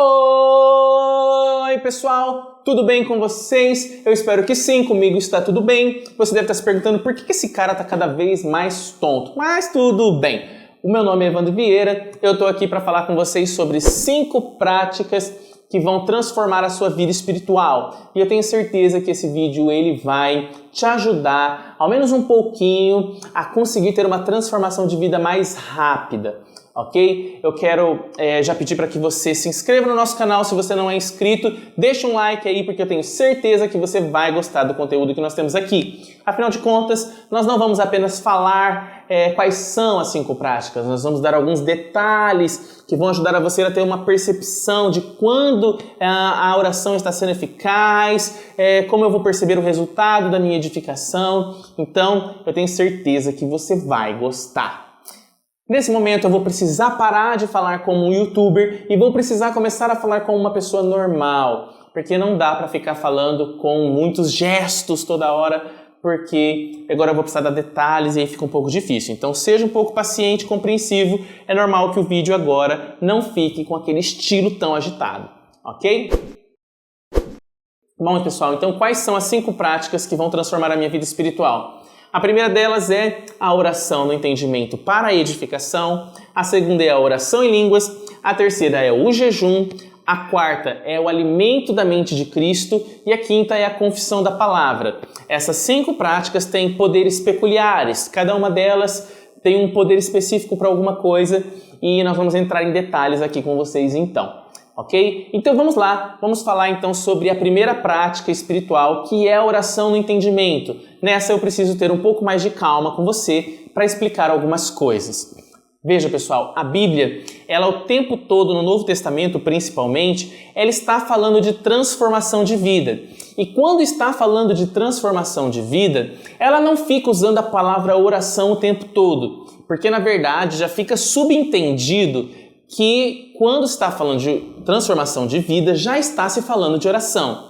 Oi, pessoal! Tudo bem com vocês? Eu espero que sim, comigo está tudo bem. Você deve estar se perguntando por que esse cara está cada vez mais tonto, mas tudo bem. O meu nome é Evandro Vieira, eu estou aqui para falar com vocês sobre 5 práticas que vão transformar a sua vida espiritual. E eu tenho certeza que esse vídeo ele vai te ajudar, ao menos um pouquinho, a conseguir ter uma transformação de vida mais rápida. Ok? Eu quero já pedir para que você se inscreva no nosso canal se você não é inscrito. Deixa um like aí porque eu tenho certeza que você vai gostar do conteúdo que nós temos aqui. Afinal de contas, nós não vamos apenas falar quais são as 5 práticas. Nós vamos dar alguns detalhes que vão ajudar a você a ter uma percepção de quando a oração está sendo eficaz, como eu vou perceber o resultado da minha edificação. Então, eu tenho certeza que você vai gostar. Nesse momento eu vou precisar parar de falar como um youtuber e vou precisar começar a falar como uma pessoa normal, porque não dá para ficar falando com muitos gestos toda hora, porque agora eu vou precisar dar detalhes e aí fica um pouco difícil. Então seja um pouco paciente e compreensivo, é normal que o vídeo agora não fique com aquele estilo tão agitado, ok? Bom, pessoal, então quais são as 5 práticas que vão transformar a minha vida espiritual? A primeira delas é a oração no entendimento para a edificação, a segunda é a oração em línguas, a terceira é o jejum, a quarta é o alimento da mente de Cristo e a quinta é a confissão da palavra. Essas 5 práticas têm poderes peculiares, cada uma delas tem um poder específico para alguma coisa e nós vamos entrar em detalhes aqui com vocês então. Ok? Então vamos lá, vamos falar então sobre a primeira prática espiritual, que é a oração no entendimento. Nessa eu preciso ter um pouco mais de calma com você para explicar algumas coisas. Veja, pessoal, a Bíblia, ela o tempo todo, no Novo Testamento principalmente, ela está falando de transformação de vida. E quando está falando de transformação de vida, ela não fica usando a palavra oração o tempo todo, porque na verdade já fica subentendido que quando está falando de transformação de vida, já está se falando de oração.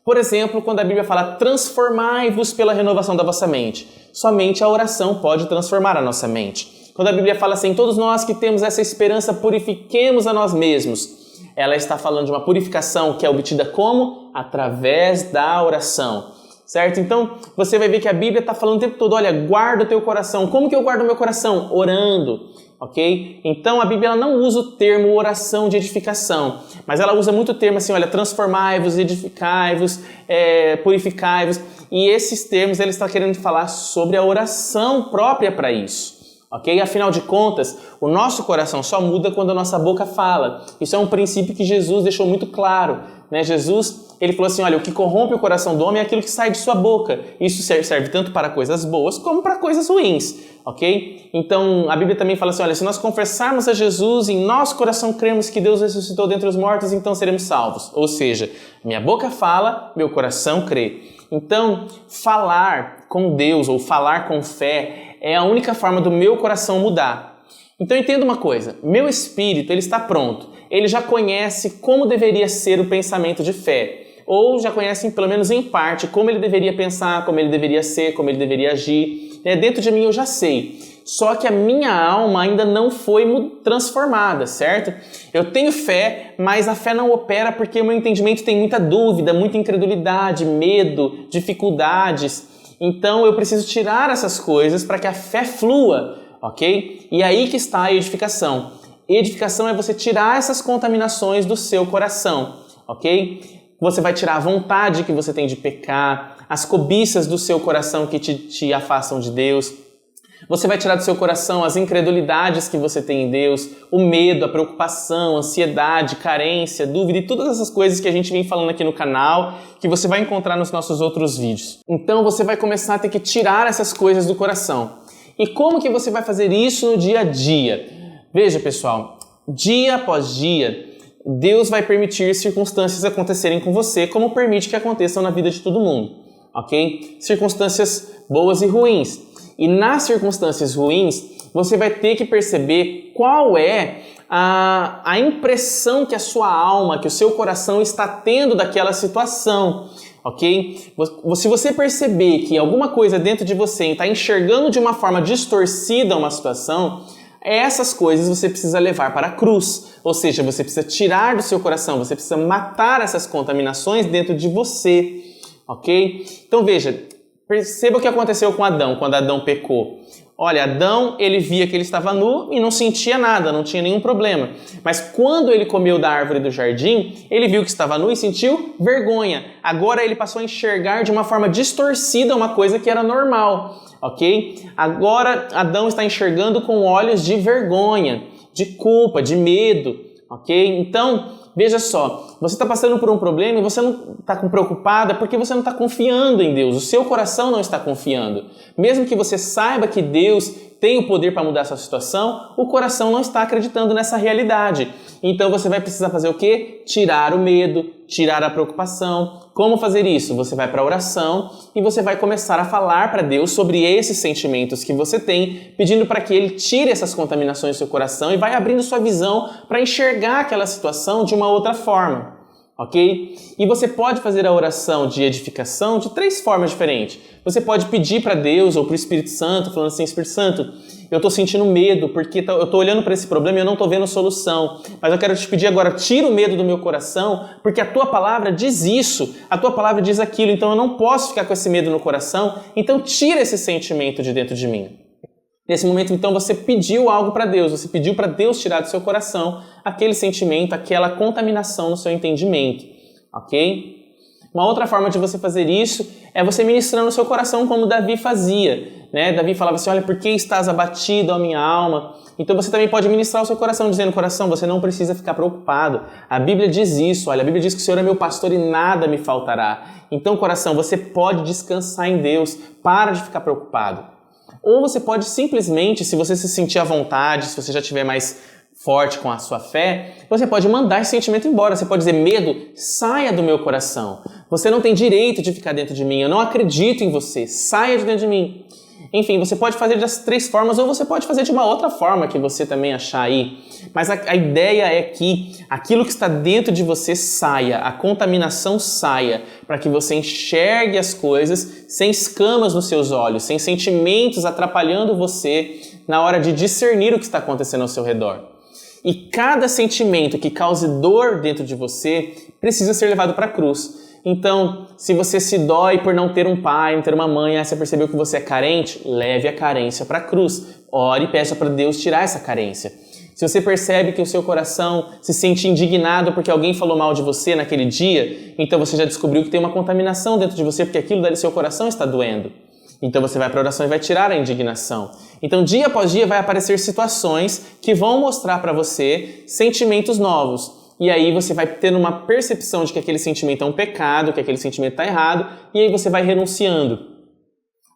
Por exemplo, quando a Bíblia fala transformai-vos pela renovação da vossa mente, somente a oração pode transformar a nossa mente. Quando a Bíblia fala assim, todos nós que temos essa esperança, purifiquemos a nós mesmos, ela está falando de uma purificação que é obtida como? Através da oração. Certo? Então, você vai ver que a Bíblia está falando o tempo todo, olha, guarda o teu coração. Como que eu guardo o meu coração? Orando, ok? Então, a Bíblia ela não usa o termo oração de edificação, mas ela usa muito o termo assim, olha, transformai-vos, edificai-vos, purificai-vos. E esses termos, ele está querendo falar sobre a oração própria para isso. Ok? Afinal de contas, o nosso coração só muda quando a nossa boca fala. Isso é um princípio que Jesus deixou muito claro. Né? Jesus, ele falou assim, olha, o que corrompe o coração do homem é aquilo que sai de sua boca. Isso serve tanto para coisas boas como para coisas ruins. Ok? Então, a Bíblia também fala assim, olha, se nós confessarmos a Jesus, em nosso coração cremos que Deus ressuscitou dentre os mortos, então seremos salvos. Ou seja, minha boca fala, meu coração crê. Então, falar com Deus ou falar com fé é a única forma do meu coração mudar. Então entenda uma coisa, meu espírito ele está pronto, ele já conhece como deveria ser o pensamento de fé, ou já conhece pelo menos em parte como ele deveria pensar, como ele deveria ser, como ele deveria agir. Dentro de mim eu já sei, só que a minha alma ainda não foi transformada, certo? Eu tenho fé, mas a fé não opera porque o meu entendimento tem muita dúvida, muita incredulidade, medo, dificuldades. Então eu preciso tirar essas coisas para que a fé flua, ok? E aí que está a edificação. Edificação é você tirar essas contaminações do seu coração, ok? Você vai tirar a vontade que você tem de pecar, as cobiças do seu coração que te afastam de Deus. Você vai tirar do seu coração as incredulidades que você tem em Deus, o medo, a preocupação, a ansiedade, carência, dúvida e todas essas coisas que a gente vem falando aqui no canal, que você vai encontrar nos nossos outros vídeos. Então você vai começar a ter que tirar essas coisas do coração. E como que você vai fazer isso no dia a dia? Veja, pessoal, dia após dia, Deus vai permitir circunstâncias acontecerem com você, como permite que aconteçam na vida de todo mundo, ok? Circunstâncias boas e ruins. E nas circunstâncias ruins, você vai ter que perceber qual é a impressão que a sua alma, que o seu coração está tendo daquela situação, ok? Se você perceber que alguma coisa dentro de você está enxergando de uma forma distorcida uma situação, essas coisas você precisa levar para a cruz. Ou seja, você precisa tirar do seu coração, você precisa matar essas contaminações dentro de você, ok? Então veja, perceba o que aconteceu com Adão, quando Adão pecou. Olha, Adão, ele via que ele estava nu e não sentia nada, não tinha nenhum problema. Mas quando ele comeu da árvore do jardim, ele viu que estava nu e sentiu vergonha. Agora ele passou a enxergar de uma forma distorcida uma coisa que era normal, ok? Agora Adão está enxergando com olhos de vergonha, de culpa, de medo, ok? Então, veja só, você está passando por um problema e você não está preocupada porque você não está confiando em Deus. O seu coração não está confiando. Mesmo que você saiba que Deus tem o poder para mudar a sua situação, o coração não está acreditando nessa realidade. Então você vai precisar fazer o quê? Tirar o medo, tirar a preocupação. Como fazer isso? Você vai para a oração e você vai começar a falar para Deus sobre esses sentimentos que você tem, pedindo para que Ele tire essas contaminações do seu coração e vai abrindo sua visão para enxergar aquela situação de uma outra forma. Ok? E você pode fazer a oração de edificação de 3 formas diferentes. Você pode pedir para Deus ou para o Espírito Santo, falando assim: Espírito Santo, eu estou sentindo medo porque eu estou olhando para esse problema e eu não estou vendo solução. Mas eu quero te pedir agora, tira o medo do meu coração, porque a tua palavra diz isso, a tua palavra diz aquilo, então eu não posso ficar com esse medo no coração, então tira esse sentimento de dentro de mim. Nesse momento, então, você pediu algo para Deus, você pediu para Deus tirar do seu coração aquele sentimento, aquela contaminação no seu entendimento, ok? Uma outra forma de você fazer isso é você ministrando o seu coração como Davi fazia, né? Davi falava assim: olha, por que estás abatido, ó minha alma? Então você também pode ministrar o seu coração, dizendo: coração, você não precisa ficar preocupado. A Bíblia diz isso, olha, a Bíblia diz que o Senhor é meu pastor e nada me faltará. Então, coração, você pode descansar em Deus, para de ficar preocupado. Ou você pode simplesmente, se você se sentir à vontade, se você já estiver mais forte com a sua fé, você pode mandar esse sentimento embora. Você pode dizer: medo, saia do meu coração. Você não tem direito de ficar dentro de mim. Eu não acredito em você. Saia de dentro de mim. Enfim, você pode fazer das 3 formas ou você pode fazer de uma outra forma que você também achar aí. Mas a ideia é que aquilo que está dentro de você saia, a contaminação saia, para que você enxergue as coisas sem escamas nos seus olhos, sem sentimentos atrapalhando você na hora de discernir o que está acontecendo ao seu redor. E cada sentimento que cause dor dentro de você precisa ser levado para a cruz. Então, se você se dói por não ter um pai, não ter uma mãe, você percebeu que você é carente, leve a carência para a cruz. Ore e peça para Deus tirar essa carência. Se você percebe que o seu coração se sente indignado porque alguém falou mal de você naquele dia, então você já descobriu que tem uma contaminação dentro de você porque aquilo dali seu coração está doendo. Então você vai para a oração e vai tirar a indignação. Então dia após dia vai aparecer situações que vão mostrar para você sentimentos novos. E aí você vai ter uma percepção de que aquele sentimento é um pecado, que aquele sentimento está errado, e aí você vai renunciando.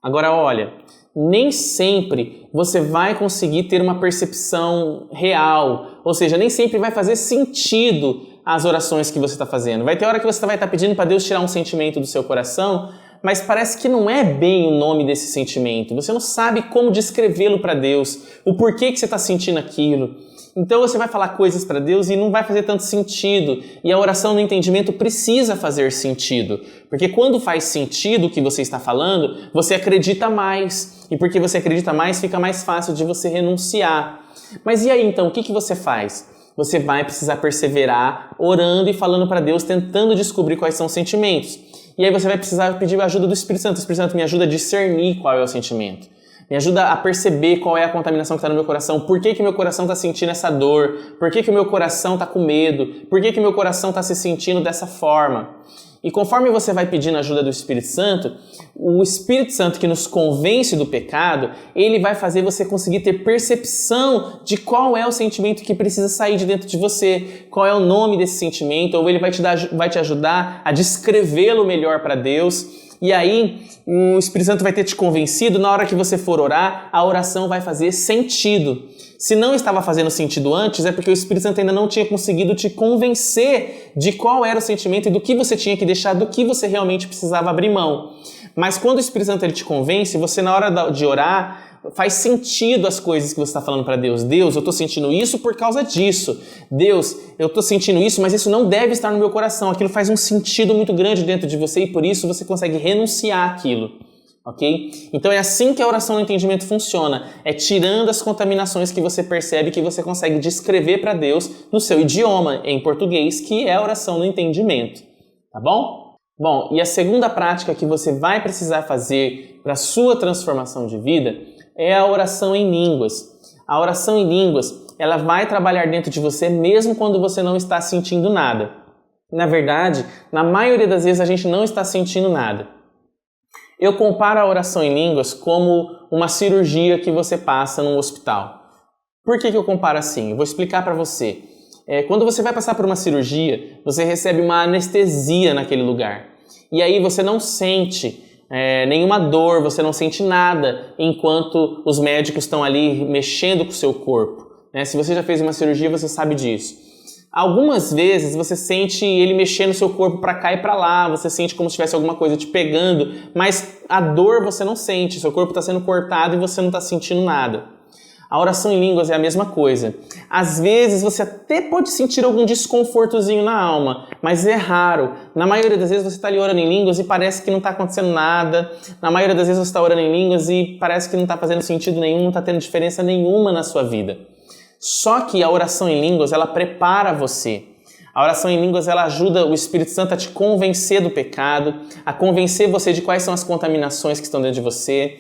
Agora olha, nem sempre você vai conseguir ter uma percepção real, ou seja, nem sempre vai fazer sentido as orações que você está fazendo. Vai ter hora que você vai estar pedindo para Deus tirar um sentimento do seu coração, mas parece que não é bem o nome desse sentimento. Você não sabe como descrevê-lo para Deus, o porquê que você está sentindo aquilo. Então você vai falar coisas para Deus e não vai fazer tanto sentido. E a oração no entendimento precisa fazer sentido. Porque quando faz sentido o que você está falando, você acredita mais. E porque você acredita mais, fica mais fácil de você renunciar. Mas e aí então, o que você faz? Você vai precisar perseverar orando e falando para Deus, tentando descobrir quais são os sentimentos. E aí você vai precisar pedir a ajuda do Espírito Santo. O Espírito Santo me ajuda a discernir qual é o sentimento. Me ajuda a perceber qual é a contaminação que está no meu coração. Por que meu coração está sentindo essa dor? Por que o meu coração está com medo? Por que o meu coração está se sentindo dessa forma? E conforme você vai pedindo a ajuda do Espírito Santo, o Espírito Santo que nos convence do pecado, ele vai fazer você conseguir ter percepção de qual é o sentimento que precisa sair de dentro de você, qual é o nome desse sentimento, ou ele vai te ajudar a descrevê-lo melhor para Deus. E aí, o Espírito Santo vai ter te convencido, na hora que você for orar, a oração vai fazer sentido. Se não estava fazendo sentido antes, é porque o Espírito Santo ainda não tinha conseguido te convencer de qual era o sentimento e do que você tinha que deixar, do que você realmente precisava abrir mão. Mas quando o Espírito Santo ele te convence, você na hora de orar, faz sentido as coisas que você está falando para Deus. Deus, eu estou sentindo isso por causa disso. Deus, eu estou sentindo isso, mas isso não deve estar no meu coração. Aquilo faz um sentido muito grande dentro de você e por isso você consegue renunciar àquilo. ok? Então é assim que a oração no entendimento funciona, é tirando as contaminações que você percebe que você consegue descrever para Deus no seu idioma, em português, que é a oração no entendimento, tá bom? Bom, e a segunda prática que você vai precisar fazer para a sua transformação de vida é a oração em línguas. A oração em línguas, ela vai trabalhar dentro de você mesmo quando você não está sentindo nada. Na verdade, na maioria das vezes a gente não está sentindo nada. Eu comparo a oração em línguas como uma cirurgia que você passa num hospital. Por que eu comparo assim? Eu vou explicar para você. Quando você vai passar por uma cirurgia, você recebe uma anestesia naquele lugar. E aí você não sente nenhuma dor, você não sente nada enquanto os médicos estão ali mexendo com o seu corpo. Se você já fez uma cirurgia, você sabe disso. Algumas vezes você sente ele mexendo no seu corpo para cá e para lá, você sente como se tivesse alguma coisa te pegando, mas a dor você não sente, seu corpo está sendo cortado e você não está sentindo nada. A oração em línguas é a mesma coisa. Às vezes você até pode sentir algum desconfortozinho na alma, mas é raro. Na maioria das vezes você está ali orando em línguas e parece que não está acontecendo nada. Na maioria das vezes você está orando em línguas e parece que não está fazendo sentido nenhum, não está tendo diferença nenhuma na sua vida. Só que a oração em línguas, ela prepara você. A oração em línguas, ela ajuda o Espírito Santo a te convencer do pecado, a convencer você de quais são as contaminações que estão dentro de você.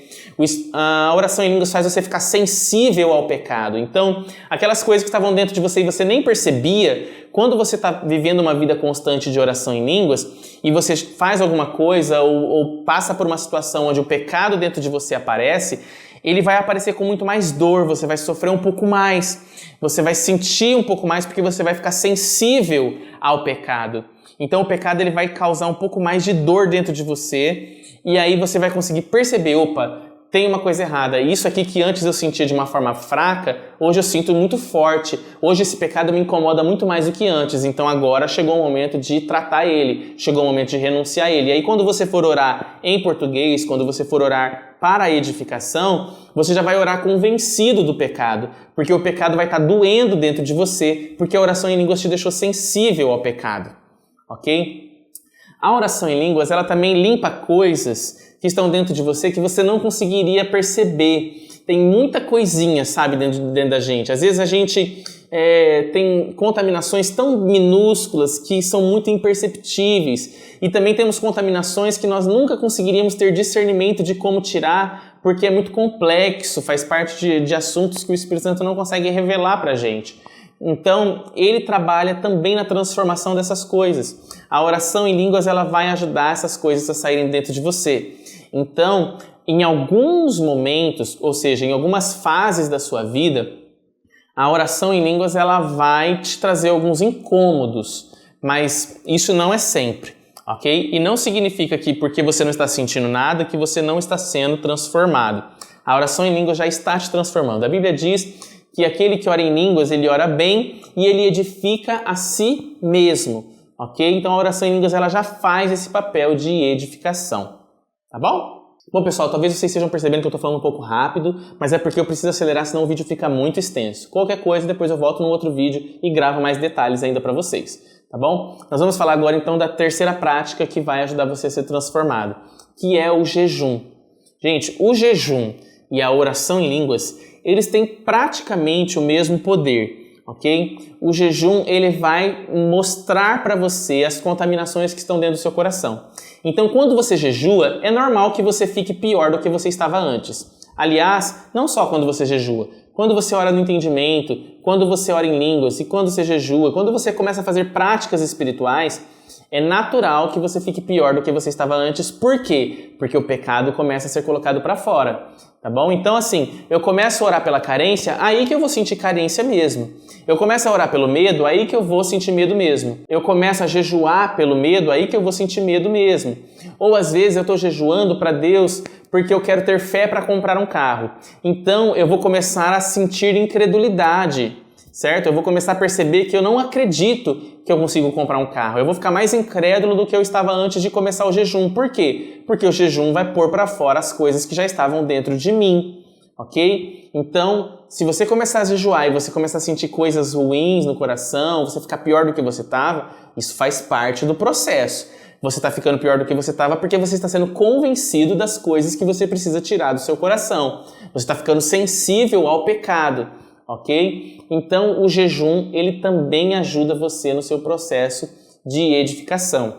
A oração em línguas faz você ficar sensível ao pecado. Então, aquelas coisas que estavam dentro de você e você nem percebia, quando você está vivendo uma vida constante de oração em línguas e você faz alguma coisa ou passa por uma situação onde o pecado dentro de você aparece, ele vai aparecer com muito mais dor, você vai sofrer um pouco mais, você vai sentir um pouco mais porque você vai ficar sensível ao pecado. Então o pecado ele vai causar um pouco mais de dor dentro de você e aí você vai conseguir perceber, opa, tem uma coisa errada. Isso aqui que antes eu sentia de uma forma fraca, hoje eu sinto muito forte. Hoje esse pecado me incomoda muito mais do que antes. Então agora chegou o momento de tratar ele, chegou o momento de renunciar a ele. E aí quando você for orar em português, quando você for orar para a edificação, você já vai orar convencido do pecado, porque o pecado vai estar doendo dentro de você, porque a oração em línguas te deixou sensível ao pecado, ok? A oração em línguas, ela também limpa coisas que estão dentro de você que você não conseguiria perceber. Tem muita coisinha, sabe, dentro da gente. Às vezes a gente tem contaminações tão minúsculas que são muito imperceptíveis. E também temos contaminações que nós nunca conseguiríamos ter discernimento de como tirar, porque é muito complexo, faz parte de assuntos que o Espírito Santo não consegue revelar pra gente. Então, ele trabalha também na transformação dessas coisas. A oração em línguas, ela vai ajudar essas coisas a saírem dentro de você. Então, em alguns momentos, ou seja, em algumas fases da sua vida, a oração em línguas, ela vai te trazer alguns incômodos, mas isso não é sempre, ok? E não significa que porque você não está sentindo nada, que você não está sendo transformado. A oração em línguas já está te transformando. A Bíblia diz que aquele que ora em línguas, ele ora bem e ele edifica a si mesmo, ok? Então a oração em línguas ela já faz esse papel de edificação, tá bom? Bom pessoal, talvez vocês estejam percebendo que eu estou falando um pouco rápido, mas é porque eu preciso acelerar, senão o vídeo fica muito extenso. Qualquer coisa, depois eu volto num outro vídeo e gravo mais detalhes ainda para vocês, tá bom? Nós vamos falar agora então da terceira prática que vai ajudar você a ser transformado, que é o jejum. Gente, o jejum e a oração em línguas, eles têm praticamente o mesmo poder, ok? O jejum, ele vai mostrar para você as contaminações que estão dentro do seu coração. Então, quando você jejua, é normal que você fique pior do que você estava antes. Aliás, não só quando você jejua, quando você ora no entendimento, quando você ora em línguas e quando você jejua, quando você começa a fazer práticas espirituais, é natural que você fique pior do que você estava antes. Por quê? Porque o pecado começa a ser colocado para fora. Tá bom? Então assim, eu começo a orar pela carência, aí que eu vou sentir carência mesmo. Eu começo a orar pelo medo, aí que eu vou sentir medo mesmo. Eu começo a jejuar pelo medo, aí que eu vou sentir medo mesmo. Ou às vezes eu estou jejuando para Deus porque eu quero ter fé para comprar um carro. Então eu vou começar a sentir incredulidade, certo? Eu vou começar a perceber que eu não acredito que eu consigo comprar um carro. Eu vou ficar mais incrédulo do que eu estava antes de começar o jejum. Por quê? Porque o jejum vai pôr para fora as coisas que já estavam dentro de mim, ok? Então, se você começar a jejuar e você começar a sentir coisas ruins no coração, você ficar pior do que você estava, isso faz parte do processo. Você está ficando pior do que você estava porque você está sendo convencido das coisas que você precisa tirar do seu coração. Você está ficando sensível ao pecado, ok? Então, o jejum, ele também ajuda você no seu processo de edificação.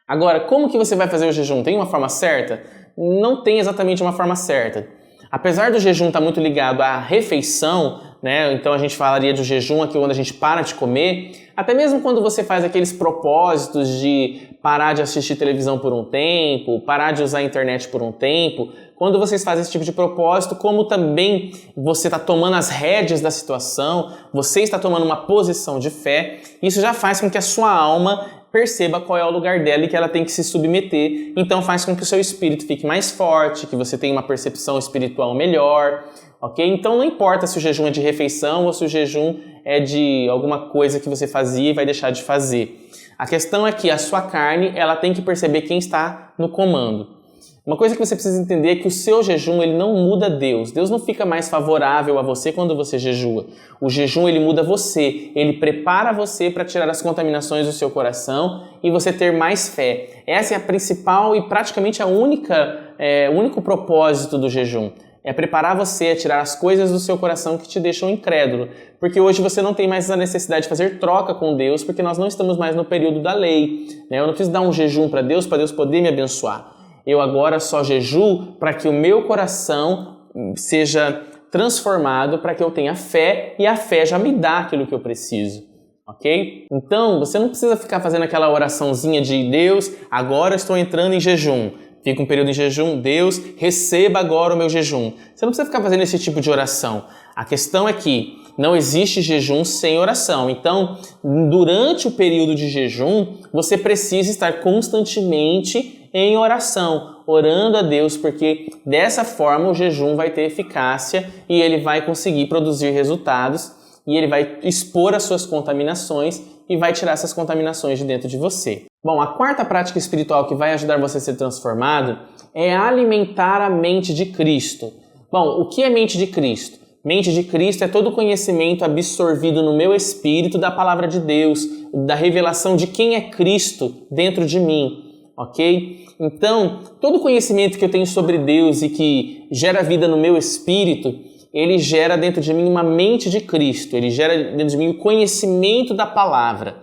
Agora, como que você vai fazer o jejum? Tem uma forma certa? Não tem exatamente uma forma certa. Apesar do jejum estar muito ligado à refeição, né? Então a gente falaria do jejum aqui quando a gente para de comer, até mesmo quando você faz aqueles propósitos de parar de assistir televisão por um tempo, parar de usar a internet por um tempo, quando vocês fazem esse tipo de propósito, como também você está tomando as rédeas da situação, você está tomando uma posição de fé, isso já faz com que a sua alma perceba qual é o lugar dela e que ela tem que se submeter. Então faz com que o seu espírito fique mais forte, que você tenha uma percepção espiritual melhor, ok? Então não importa se o jejum é de refeição ou se o jejum é de alguma coisa que você fazia e vai deixar de fazer. A questão é que a sua carne, ela tem que perceber quem está no comando. Uma coisa que você precisa entender é que o seu jejum, ele não muda Deus. Deus não fica mais favorável a você quando você jejua. O jejum, ele muda você. Ele prepara você para tirar as contaminações do seu coração e você ter mais fé. Essa é a principal e praticamente o único propósito do jejum. É preparar você a tirar as coisas do seu coração que te deixam incrédulo. Porque hoje você não tem mais a necessidade de fazer troca com Deus, porque nós não estamos mais no período da lei, né? Eu não preciso dar um jejum para Deus poder me abençoar. Eu agora só jejuo para que o meu coração seja transformado, para que eu tenha fé, e a fé já me dá aquilo que eu preciso, ok? Então, você não precisa ficar fazendo aquela oraçãozinha de Deus, agora eu estou entrando em jejum. Fica um período em jejum, Deus, receba agora o meu jejum. Você não precisa ficar fazendo esse tipo de oração. A questão é que não existe jejum sem oração. Então, durante o período de jejum, você precisa estar constantemente em oração, orando a Deus, porque dessa forma o jejum vai ter eficácia e ele vai conseguir produzir resultados e ele vai expor as suas contaminações e vai tirar essas contaminações de dentro de você. Bom, a quarta prática espiritual que vai ajudar você a ser transformado é alimentar a mente de Cristo. Bom, o que é mente de Cristo? Mente de Cristo é todo o conhecimento absorvido no meu espírito da palavra de Deus, da revelação de quem é Cristo dentro de mim. Ok? Então, todo o conhecimento que eu tenho sobre Deus e que gera vida no meu espírito, ele gera dentro de mim uma mente de Cristo, ele gera dentro de mim o conhecimento da palavra,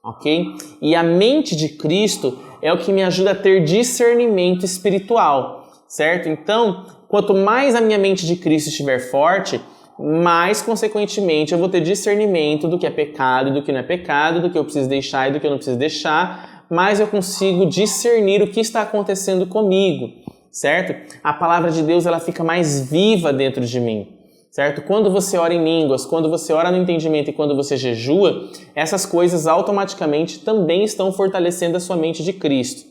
ok? E a mente de Cristo é o que me ajuda a ter discernimento espiritual, certo? Então, quanto mais a minha mente de Cristo estiver forte, mais, consequentemente, eu vou ter discernimento do que é pecado e do que não é pecado, do que eu preciso deixar e do que eu não preciso deixar, mas eu consigo discernir o que está acontecendo comigo, certo? A palavra de Deus, ela fica mais viva dentro de mim, certo? Quando você ora em línguas, quando você ora no entendimento e quando você jejua, essas coisas automaticamente também estão fortalecendo a sua mente de Cristo,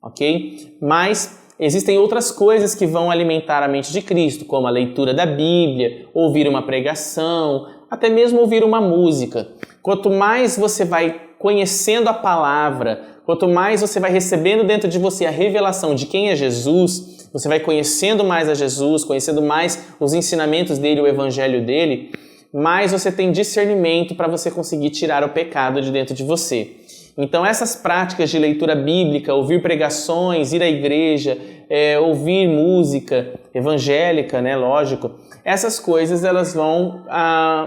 ok? Mas existem outras coisas que vão alimentar a mente de Cristo, como a leitura da Bíblia, ouvir uma pregação, até mesmo ouvir uma música. Quanto mais você vai conhecendo a palavra, quanto mais você vai recebendo dentro de você a revelação de quem é Jesus, você vai conhecendo mais a Jesus, conhecendo mais os ensinamentos dele, o evangelho dele, mais você tem discernimento para você conseguir tirar o pecado de dentro de você. Então essas práticas de leitura bíblica, ouvir pregações, ir à igreja, ouvir música evangélica, né, lógico, essas coisas elas vão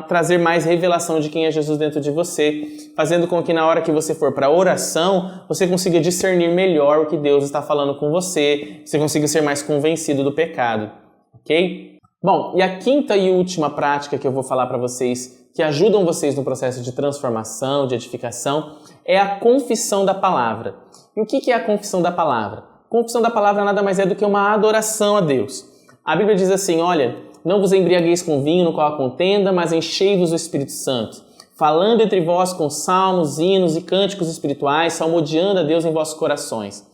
trazer mais revelação de quem é Jesus dentro de você, fazendo com que na hora que você for para a oração, você consiga discernir melhor o que Deus está falando com você, você consiga ser mais convencido do pecado, ok? Bom, e a quinta e última prática que eu vou falar para vocês, que ajudam vocês no processo de transformação, de edificação, é a confissão da palavra. E o que é a confissão da palavra? A confissão da palavra nada mais é do que uma adoração a Deus. A Bíblia diz assim, olha, não vos embriagueis com vinho no qual há contenda, mas enchei-vos do Espírito Santo, falando entre vós com salmos, hinos e cânticos espirituais, salmodiando a Deus em vossos corações.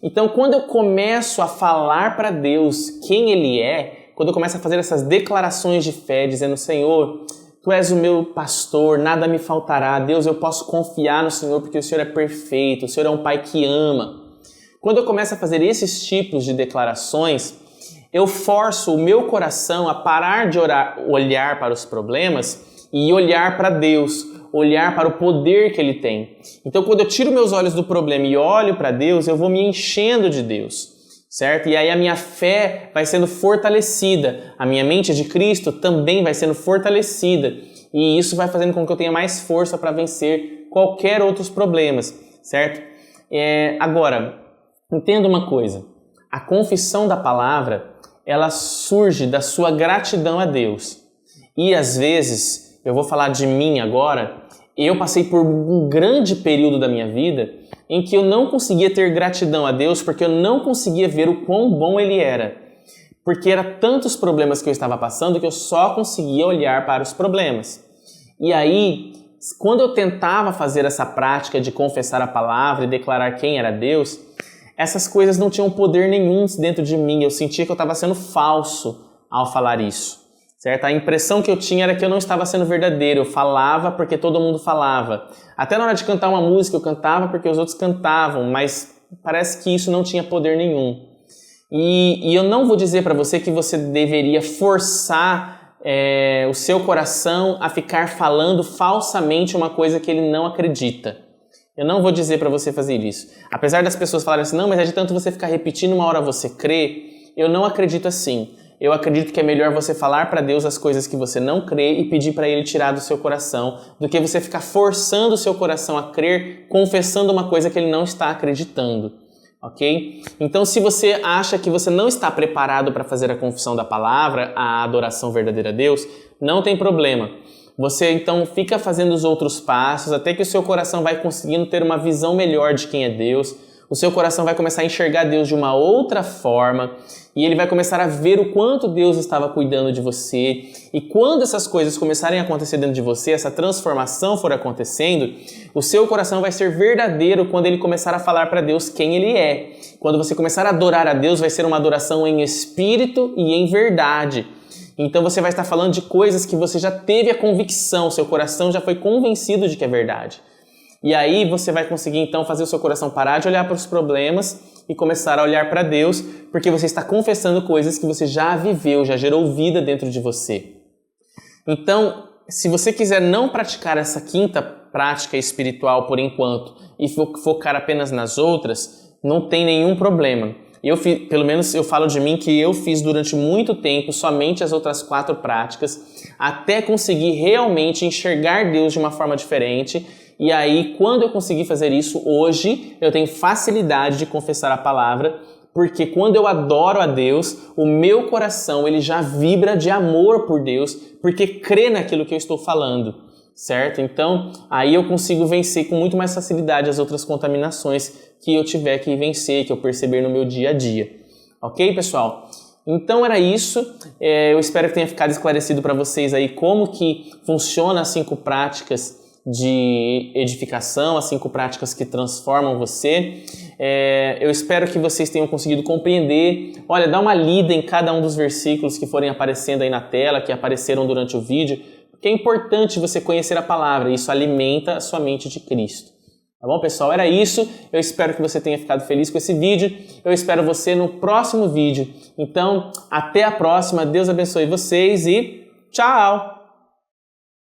Então, quando eu começo a falar para Deus quem Ele é, quando eu começo a fazer essas declarações de fé, dizendo, Senhor, Tu és o meu pastor, nada me faltará. Deus, eu posso confiar no Senhor porque o Senhor é perfeito, o Senhor é um Pai que ama. Quando eu começo a fazer esses tipos de declarações, eu forço o meu coração a parar de olhar para os problemas e olhar para Deus, olhar para o poder que Ele tem. Então, quando eu tiro meus olhos do problema e olho para Deus, eu vou me enchendo de Deus, certo? E aí a minha fé vai sendo fortalecida, a minha mente de Cristo também vai sendo fortalecida, e isso vai fazendo com que eu tenha mais força para vencer qualquer outros problemas, certo? Agora, entenda uma coisa, a confissão da palavra, ela surge da sua gratidão a Deus. E às vezes, eu vou falar de mim agora, eu passei por um grande período da minha vida em que eu não conseguia ter gratidão a Deus porque eu não conseguia ver o quão bom Ele era. Porque eram tantos problemas que eu estava passando que eu só conseguia olhar para os problemas. E aí, quando eu tentava fazer essa prática de confessar a palavra e declarar quem era Deus, essas coisas não tinham poder nenhum dentro de mim. Eu sentia que eu estava sendo falso ao falar isso, certo? A impressão que eu tinha era que eu não estava sendo verdadeiro. Eu falava porque todo mundo falava. Até na hora de cantar uma música, eu cantava porque os outros cantavam, mas parece que isso não tinha poder nenhum. E eu não vou dizer para você que você deveria forçar o seu coração a ficar falando falsamente uma coisa que ele não acredita. Eu não vou dizer para você fazer isso. Apesar das pessoas falarem assim, não, mas é de tanto você ficar repetindo, uma hora você crê, eu não acredito assim. Eu acredito que é melhor você falar para Deus as coisas que você não crê e pedir para Ele tirar do seu coração, do que você ficar forçando o seu coração a crer, confessando uma coisa que ele não está acreditando. Ok? Então, se você acha que você não está preparado para fazer a confissão da palavra, a adoração verdadeira a Deus, não tem problema. Você então fica fazendo os outros passos até que o seu coração vai conseguindo ter uma visão melhor de quem é Deus. O seu coração vai começar a enxergar Deus de uma outra forma e ele vai começar a ver o quanto Deus estava cuidando de você. E quando essas coisas começarem a acontecer dentro de você, essa transformação for acontecendo, o seu coração vai ser verdadeiro quando ele começar a falar para Deus quem ele é. Quando você começar a adorar a Deus, vai ser uma adoração em espírito e em verdade. Então você vai estar falando de coisas que você já teve a convicção, seu coração já foi convencido de que é verdade. E aí você vai conseguir então fazer o seu coração parar de olhar para os problemas e começar a olhar para Deus, porque você está confessando coisas que você já viveu, já gerou vida dentro de você. Então, se você quiser não praticar essa quinta prática espiritual por enquanto e focar apenas nas outras, não tem nenhum problema. Pelo menos eu falo de mim que eu fiz durante muito tempo somente as outras 4 práticas até conseguir realmente enxergar Deus de uma forma diferente. E aí, quando eu consegui fazer isso, hoje eu tenho facilidade de confessar a palavra, porque quando eu adoro a Deus, o meu coração ele já vibra de amor por Deus, porque crê naquilo que eu estou falando, certo? Então, aí eu consigo vencer com muito mais facilidade as outras contaminações que eu tiver que vencer, que eu perceber no meu dia a dia. Ok, pessoal? Então era isso. Eu espero que tenha ficado esclarecido para vocês aí como que funciona as 5 práticas de edificação, as 5 práticas que transformam você. Eu espero que vocês tenham conseguido compreender. Olha, dá uma lida em cada um dos versículos que forem aparecendo aí na tela, que apareceram durante o vídeo, porque é importante você conhecer a palavra, isso alimenta a sua mente de Cristo. Tá bom, pessoal? Era isso. Eu espero que você tenha ficado feliz com esse vídeo. Eu espero você no próximo vídeo. Então, até a próxima. Deus abençoe vocês e tchau!